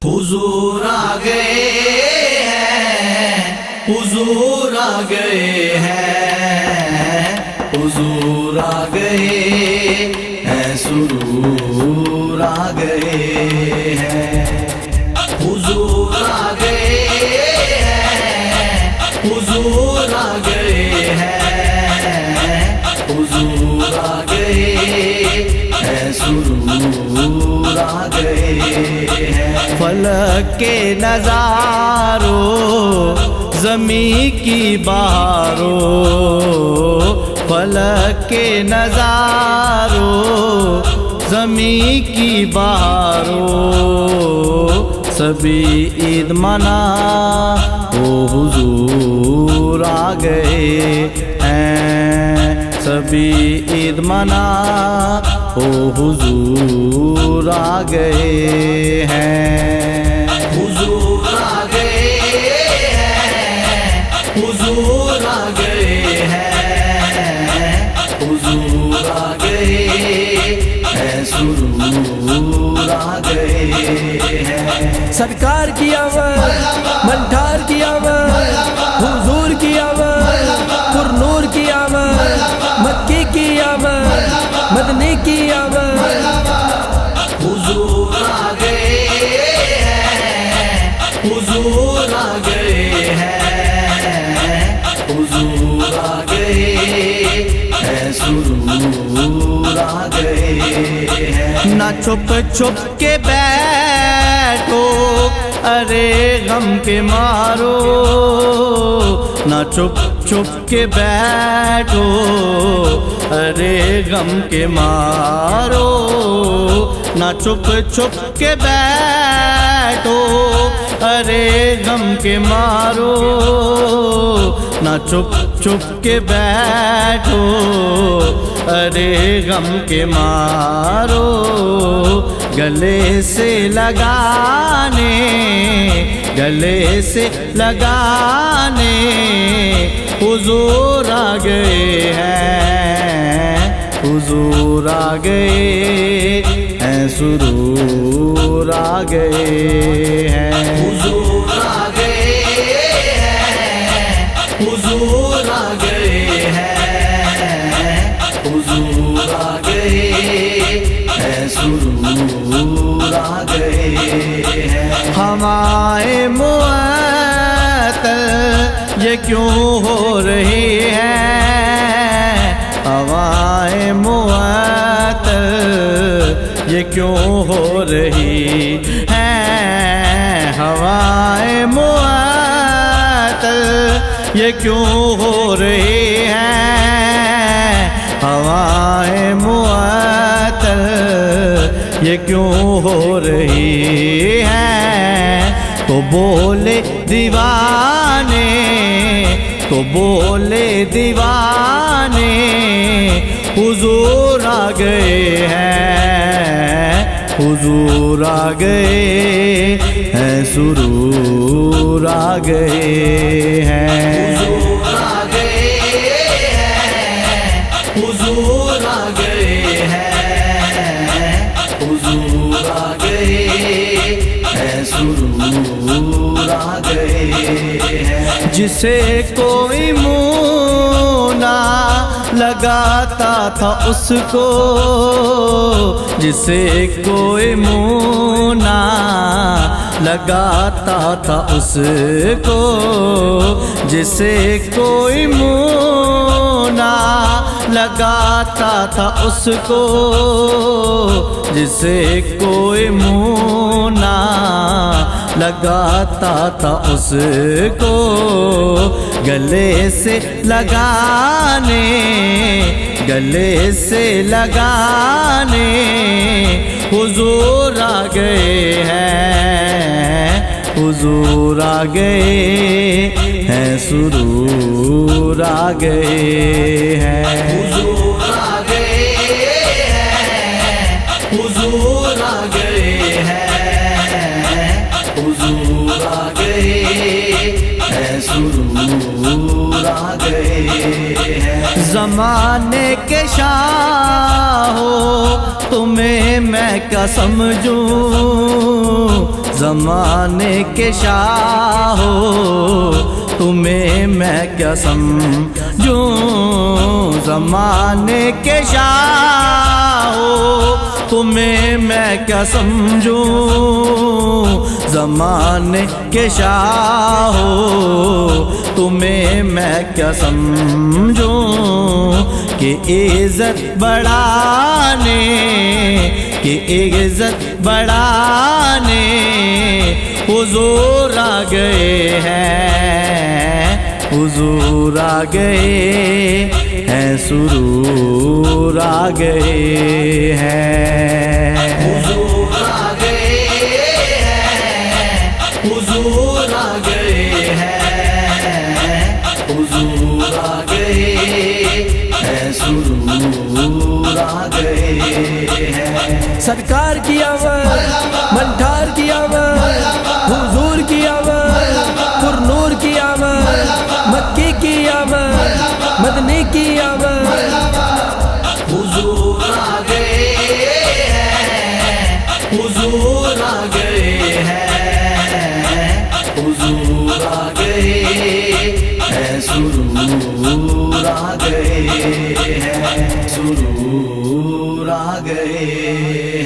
حضور آ گئے ہیں، حضور آ گئے ہیں، حضور آ گئے ہیں، سرور آ گئے ہیں، حضور آ گئے ہیں، حضور آ گئے ہیں، حضور آ گئے ہیں، سرور آ گئے ہیں۔ فلک کے نظاروں زمین کی بہاروں، فلک کے نظاروں زمین کی بہاروں، سبھی عید منا وہ حضور آ گئے ہیں، سبھی عید منا وہ حضور آ گئے ہیں، حضور آ گئے ہیں، حضور آ گئے ہیں، حضور آ گئے ہیں، سرور آ گئے ہیں۔ سرکار کی آمد، منٹھار کی آمد، حضور کی آمد، پر نور کی آمد، مکی کی آمد، مدنی کی آمد، حضور آ گئے ہیں، حضور آ گئے ہیں، حضور آ گئے ہیں، سرور آ گئے ہیں۔ نہ چھپ چھپ کے بیٹھو ارے غم کے مارو، نہ چھپ چھپ کے بیٹھو ارے غم کے مارو، نہ چھپ چھپ کے بیٹھو ارے غم کے مارو، نہ چھپ چھپ کے بیٹھو ارے غم کے مارو، گلے سے لگانے، گلے سے لگانے حضور آ گئے ہیں، حضور آ گئے ہیں، سرور آ گئے ہیں، حضور آ گئے ہیں، حضور آ گئے ہیں، حضور آ گئے ہیں، سرور آ گئے ہیں۔ ہوائیں معطل یہ کیوں ہو رہی ہیں، ہوائیں معطل یہ کیوں ہو رہی ہیں، ہوائیں معطل یہ کیوں ہو رہی ہیں، ہوائیں معطل یہ کیوں ہو رہی ہیں، تو بولے دیوانے، تو بولے دیوانے حضور آ گئے ہیں، حضور آ گئے ہیں، سرور آ گئے ہیں، حضور آ گئے ہیں، حضور آ گئے ہیں، حضور آ گئے ہیں، سرور آ گئے ہیں۔ جسے کوئی منہ نہ لگاتا تھا اس کو، جسے کوئی منہ نہ لگاتا تھا اس کو، جسے کوئی منہ نہ لگاتا تھا اس کو، جسے کوئی منہ نہ لگاتا تھا اس کو، گلے سے لگانے، گلے سے لگانے حضور آ گئے ہیں، حضور آ گئے ہیں، سرور آ گئے ہیں، حضور آ گئے ہیں، حضور آ گئے ہیں، حضور آ گئے ہیں، سرور آ گئے ہیں۔ زمانے کے شاہ ہو تمہیں میں کیا سمجھوں، زمانے کے شاہ ہو تمہیں میں کیا سمجھوں زمانے کے شاہ ہو تمہیں میں کیا سمجھوں زمانے کے شاہ ہو تمہیں میں کیا سمجھوں کہ عزت بڑھانے کہ عزت بڑھانے حضور آ گئے ہیں حضور آ گئے ہیں سرور آ گئے ہیں حضور آ گئے ہیں حضور آ گئے ہیں حضور آ گئے ہیں سرور آ گئے ہیں سرکار کی آمد منٹھار کی آمد حضور کی آمد پر نور کی آمد مکی کی آمد مدنی کی آمد حضور آ گئے ہیں حضور آ گئے ہیں حضور آ گئے ہیں سرور آ گئے ہیں سرور آ گئے